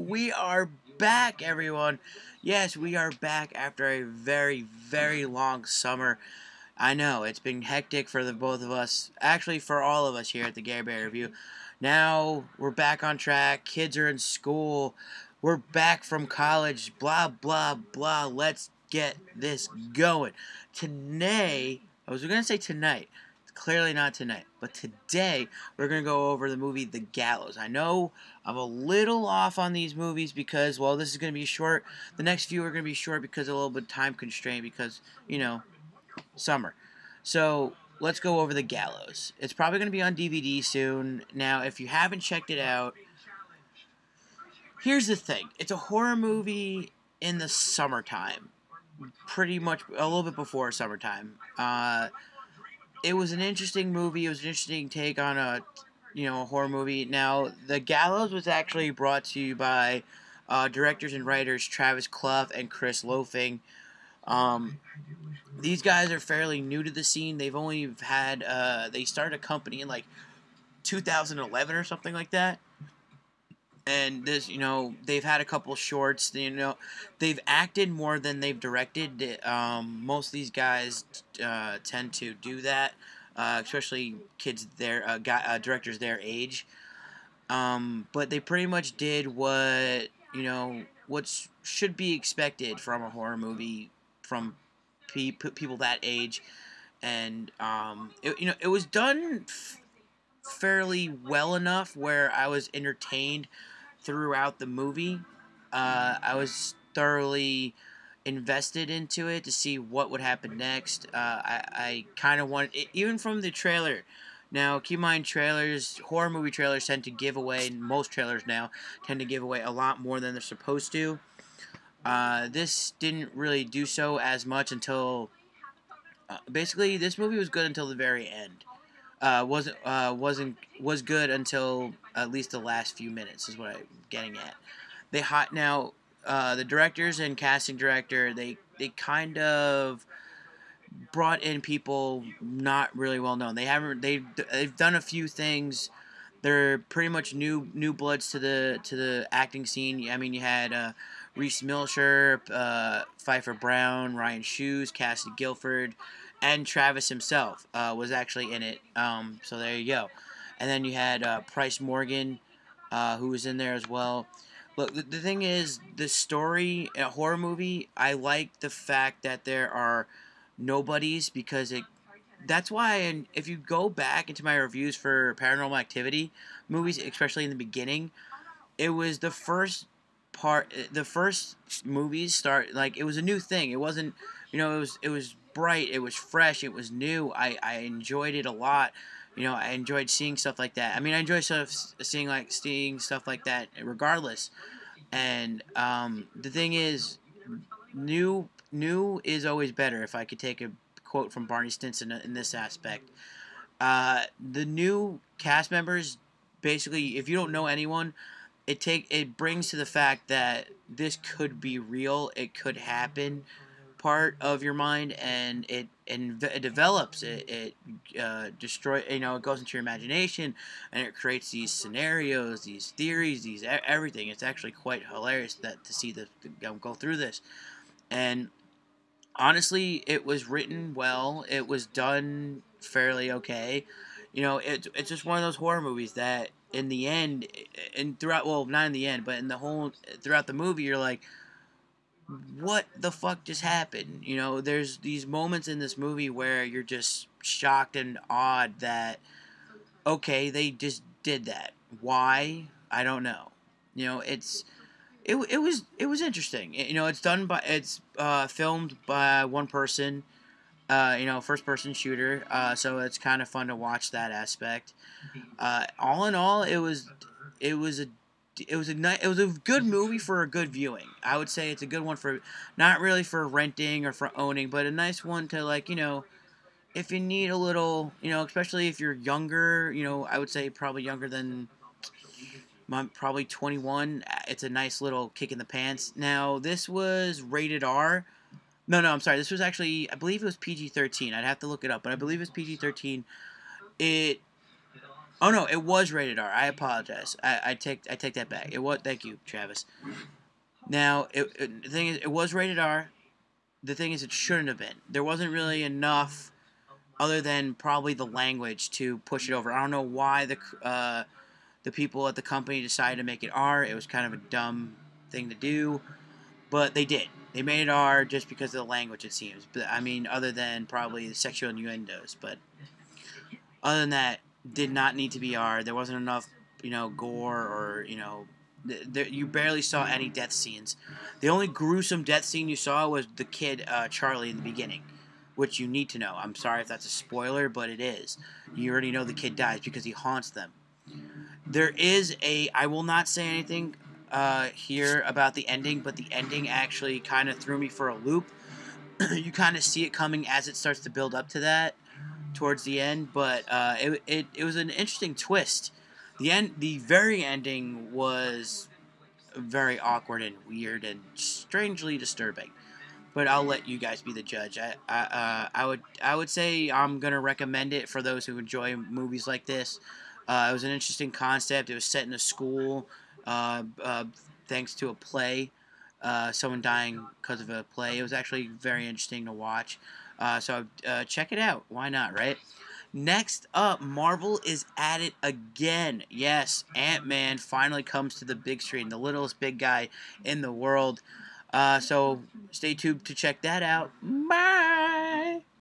We are back, everyone. Yes, we are back after a very, very long summer. I know, it's been hectic for the both of us. Actually, for all of us here at the Gary Bear Review. Now, we're back on track. Kids are in school. We're back from college. Blah, blah, blah. Let's get this going. Today, I was going to say tonight. Clearly not tonight. But today, we're going to go over the movie The Gallows. I know I'm a little off on these movies because, well, this is going to be short. The next few are going to be short because of a little bit of time constraint because, you know, summer. So, let's go over The Gallows. It's probably going to be on DVD soon. Now, if you haven't checked it out, here's the thing. It's a horror movie in the summertime. Pretty much a little bit before summertime. It was an interesting movie. It was an interesting take on a horror movie. Now, The Gallows was actually brought to you by directors and writers Travis Clough and Chris Loafing. These guys are fairly new to the scene. They've only had they started a company in like 2011 or something like that. And this, they've had a couple shorts. They've acted more than they've directed. Most of these guys tend to do that, especially kids directors their age. But they pretty much did what should be expected from a horror movie from people that age, and it was done fairly well enough where I was entertained throughout the movie. I was thoroughly invested into it to see what would happen next. I kind of wanted, even from the trailer. Now, keep in mind, horror movie trailers tend to give away, most trailers now tend to give away a lot more than they're supposed to. This didn't really do so as much until, basically, this movie was good until the very end. Was good until at least the last few minutes is what I'm getting at. The directors and casting director they kind of brought in people not really well known. They've done a few things. They're pretty much new bloods to the acting scene. I mean, you had Reese Milsher, Pfeiffer Brown, Ryan Shoes, Cassie Guilford, and Travis himself was actually in it. So there you go. And then you had Price Morgan, who was in there as well. Look, the thing is, the story in a horror movie, I like the fact that there are nobodies because that's why, and if you go back into my reviews for Paranormal Activity movies, especially in the beginning, it was the first movies start, like, it was a new thing. It wasn't, it was bright, it was fresh, it was new. I enjoyed it a lot. I enjoyed seeing stuff like that. I mean, I enjoy seeing stuff like that regardless. And the thing is, new is always better. If I could take a quote from Barney Stinson in this aspect, the new cast members, basically, if you don't know anyone, it brings to the fact that this could be real, it could happen, part of your mind, and it develops, it destroys, it goes into your imagination, and it creates these scenarios, these theories, everything. It's actually quite hilarious to see this go through this. And honestly, it was written well, it was done fairly okay. It's just one of those horror movies that in the end, and throughout, well, not in the end, but throughout the movie, you're like, what the fuck just happened? There's these moments in this movie where you're just shocked and awed that, okay, they just did that. Why? I don't know. It was interesting. It's filmed by one person, first person shooter. So it's kind of fun to watch that aspect. All in all, it was a good movie for a good viewing. I would say it's a good one for, not really for renting or for owning, but a nice one to, like, if you need a little, especially if you're younger, I would say probably younger than probably 21. It's a nice little kick in the pants. Now, this was rated R. No, I'm sorry. This was actually, I believe it was PG-13. I'd have to look it up, but I believe it's PG-13. It Oh no, it was rated R. I apologize. I take that back. It was. Thank you, Travis. Now, the thing is, it was rated R. The thing is, it shouldn't have been. There wasn't really enough, other than probably the language, to push it over. I don't know why the people at the company decided to make it R. It was kind of a dumb thing to do, but they did. They made it R just because of the language, it seems. But I mean, other than probably the sexual innuendos. But other than that, did not need to be R. There wasn't enough, gore or you barely saw any death scenes. The only gruesome death scene you saw was the kid Charlie in the beginning, which you need to know. I'm sorry if that's a spoiler, but it is. You already know the kid dies because he haunts them. There is I will not say anything here about the ending, but the ending actually kind of threw me for a loop. You kind of see it coming as it starts to build up to that towards the end, but it was an interesting twist. The very ending was very awkward and weird and strangely disturbing. But I'll let you guys be the judge. I would say I'm gonna recommend it for those who enjoy movies like this. It was an interesting concept. It was set in a school, uh, uh, thanks to a play. Someone dying because of a play. It was actually very interesting to watch. So check it out. Why not, right? Next up, Marvel is at it again. Yes, Ant-Man finally comes to the big screen, the littlest big guy in the world. So stay tuned to check that out. Bye.